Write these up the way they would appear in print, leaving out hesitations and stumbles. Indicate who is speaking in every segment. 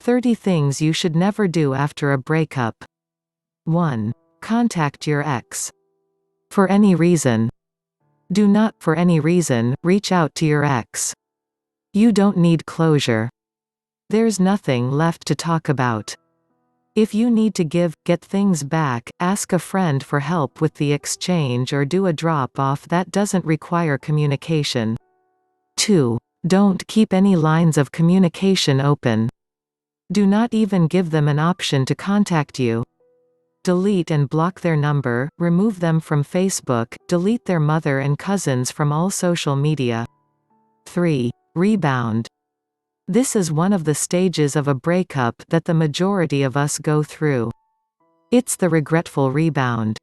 Speaker 1: 30 things you should never do after a breakup. 1. Contact your ex. For any reason. Do not, for any reason, reach out to your ex. You don't need closure. There's nothing left to talk about. If you need to get things back, ask a friend for help with the exchange or do a drop-off that doesn't require communication. 2. Don't keep any lines of communication open. Do not even give them an option to contact you. Delete and block their number, remove them from Facebook, delete their mother and cousins from all social media. 3. Rebound. This is one of the stages of a breakup that the majority of us go through. It's the regretful rebound.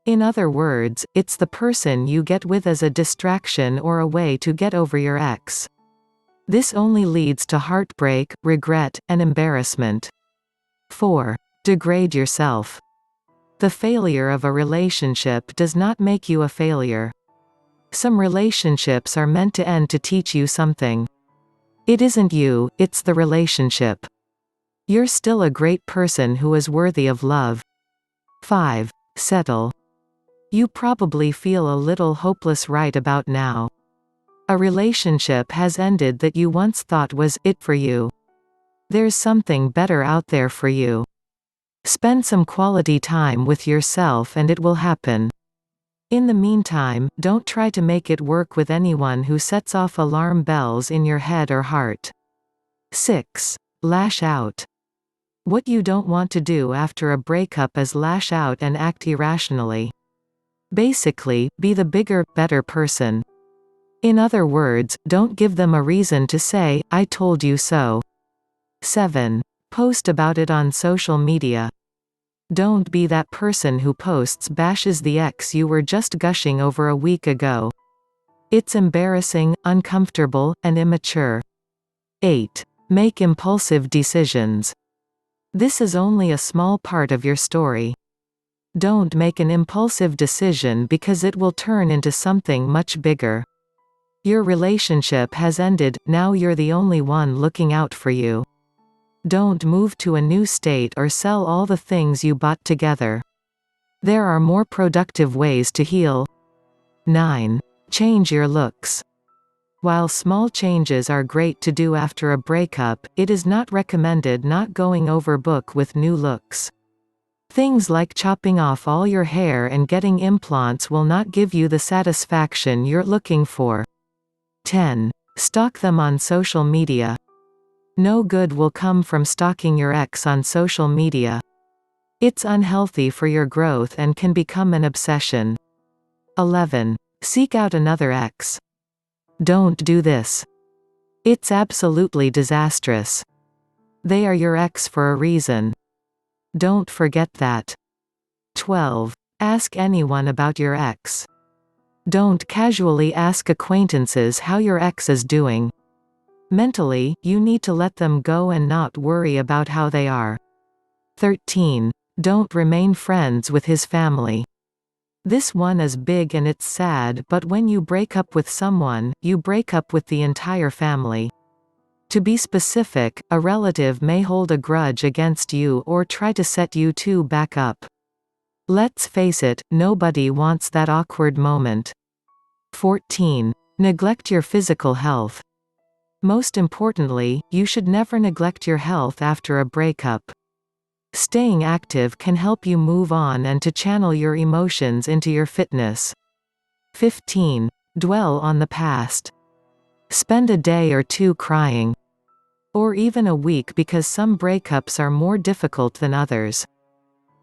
Speaker 1: In other words, it's the person you get with as a distraction or a way to get over your ex. This only leads to heartbreak, regret, and embarrassment. 4. Degrade yourself. The failure of a relationship does not make you a failure. Some relationships are meant to end to teach you something. It isn't you, it's the relationship. You're still a great person who is worthy of love. 5. Settle. You probably feel a little hopeless right about now. A relationship has ended that you once thought was it for you. There's something better out there for you. Spend some quality time with yourself and it will happen. In the meantime, don't try to make it work with anyone who sets off alarm bells in your head or heart. 6. Lash out. What you don't want to do after a breakup is lash out and act irrationally. Basically, be the bigger, better person. In other words, don't give them a reason to say, "I told you so." 7. Post about it on social media. Don't be that person who bashes the ex you were just gushing over a week ago. It's embarrassing, uncomfortable, and immature. 8. Make impulsive decisions. This is only a small part of your story. Don't make an impulsive decision because it will turn into something much bigger. Your relationship has ended, now you're the only one looking out for you. Don't move to a new state or sell all the things you bought together. There are more productive ways to heal. 9. Change your looks. While small changes are great to do after a breakup, it is not recommended not going overboard with new looks. Things like chopping off all your hair and getting implants will not give you the satisfaction you're looking for. 10. Stalk them on social media. No good will come from stalking your ex on social media. It's unhealthy for your growth and can become an obsession. 11. Seek out another ex. Don't do this. It's absolutely disastrous. They are your ex for a reason. Don't forget that. 12. Ask anyone about your ex. Don't casually ask acquaintances how your ex is doing. Mentally, you need to let them go and not worry about how they are. 13. Don't remain friends with his family. This one is big and it's sad, but when you break up with someone, you break up with the entire family. To be specific, a relative may hold a grudge against you or try to set you two back up. Let's face it, nobody wants that awkward moment. 14. Neglect your physical health. Most importantly, you should never neglect your health after a breakup. Staying active can help you move on and to channel your emotions into your fitness. 15. Dwell on the past. Spend a day or two crying. Or even a week because some breakups are more difficult than others.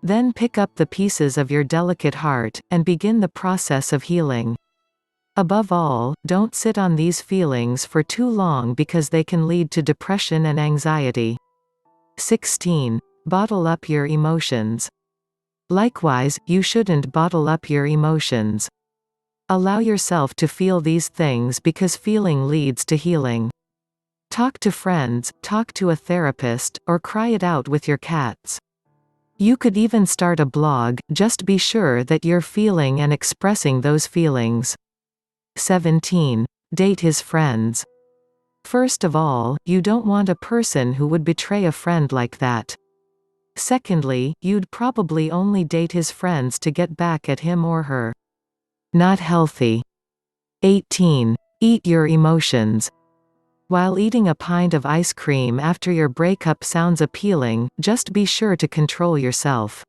Speaker 1: Then pick up the pieces of your delicate heart, and begin the process of healing. Above all, don't sit on these feelings for too long because they can lead to depression and anxiety. 16. Bottle up your emotions. Likewise, you shouldn't bottle up your emotions. Allow yourself to feel these things because feeling leads to healing. Talk to friends, talk to a therapist, or cry it out with your cats. You could even start a blog, just be sure that you're feeling and expressing those feelings. 17. Date his friends. First of all, you don't want a person who would betray a friend like that. Secondly, you'd probably only date his friends to get back at him or her. Not healthy. 18. Eat your emotions. While eating a pint of ice cream after your breakup sounds appealing, just be sure to control yourself.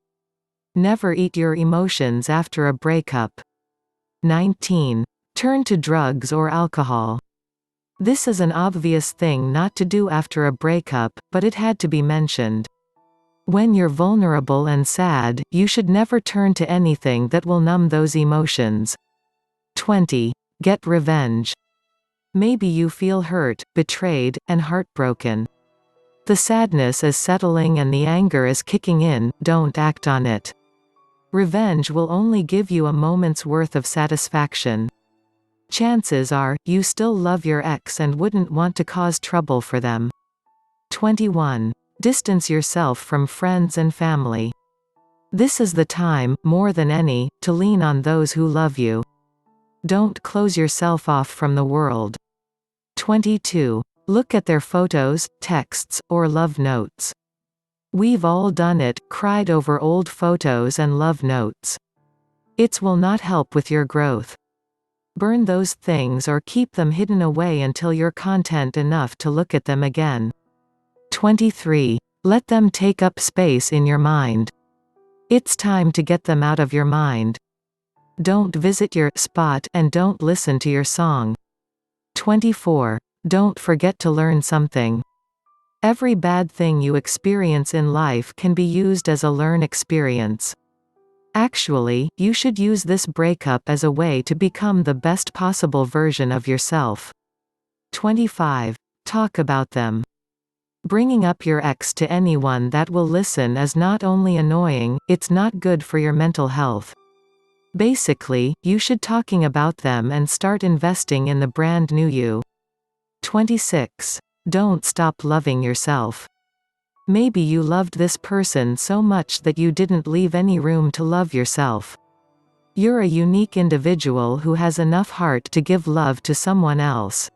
Speaker 1: Never eat your emotions after a breakup. 19. Turn to drugs or alcohol. This is an obvious thing not to do after a breakup, but it had to be mentioned. When you're vulnerable and sad, you should never turn to anything that will numb those emotions. 20. Get revenge. Maybe you feel hurt, betrayed, and heartbroken. The sadness is settling and the anger is kicking in, don't act on it. Revenge will only give you a moment's worth of satisfaction. Chances are, you still love your ex and wouldn't want to cause trouble for them. 21. Distance yourself from friends and family. This is the time, more than any, to lean on those who love you. Don't close yourself off from the world. 22. Look at their photos, texts, or love notes. We've all done it, cried over old photos and love notes. It will not help with your growth. Burn those things or keep them hidden away until you're content enough to look at them again. 23. Let them take up space in your mind. It's time to get them out of your mind. Don't visit your spot and don't listen to your song. 24. Don't forget to learn something. Every bad thing you experience in life can be used as a learn experience. Actually, you should use this breakup as a way to become the best possible version of yourself. 25. Talk about them. Bringing up your ex to anyone that will listen is not only annoying, it's not good for your mental health. Basically, you should talking about them and start investing in the brand new you. 26. Don't stop loving yourself. Maybe you loved this person so much that you didn't leave any room to love yourself. You're a unique individual who has enough heart to give love to someone else.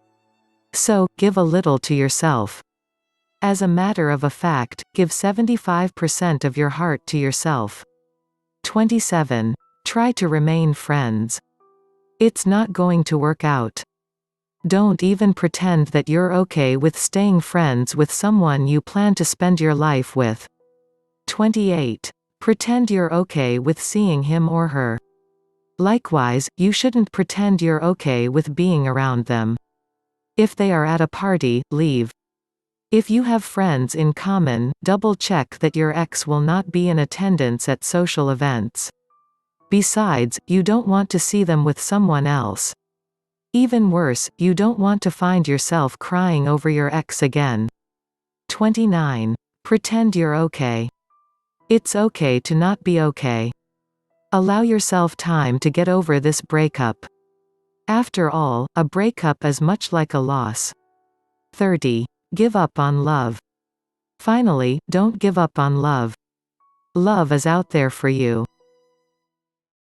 Speaker 1: So, give a little to yourself. As a matter of a fact, give 75% of your heart to yourself. 27. Try to remain friends. It's not going to work out. Don't even pretend that you're okay with staying friends with someone you plan to spend your life with. 28. Pretend you're okay with seeing him or her. Likewise, you shouldn't pretend you're okay with being around them. If they are at a party, leave. If you have friends in common, double-check that your ex will not be in attendance at social events. Besides, you don't want to see them with someone else. Even worse, you don't want to find yourself crying over your ex again. 29. Pretend you're okay. It's okay to not be okay. Allow yourself time to get over this breakup. After all, a breakup is much like a loss. 30. Give up on love. Finally, don't give up on love. Love is out there for you.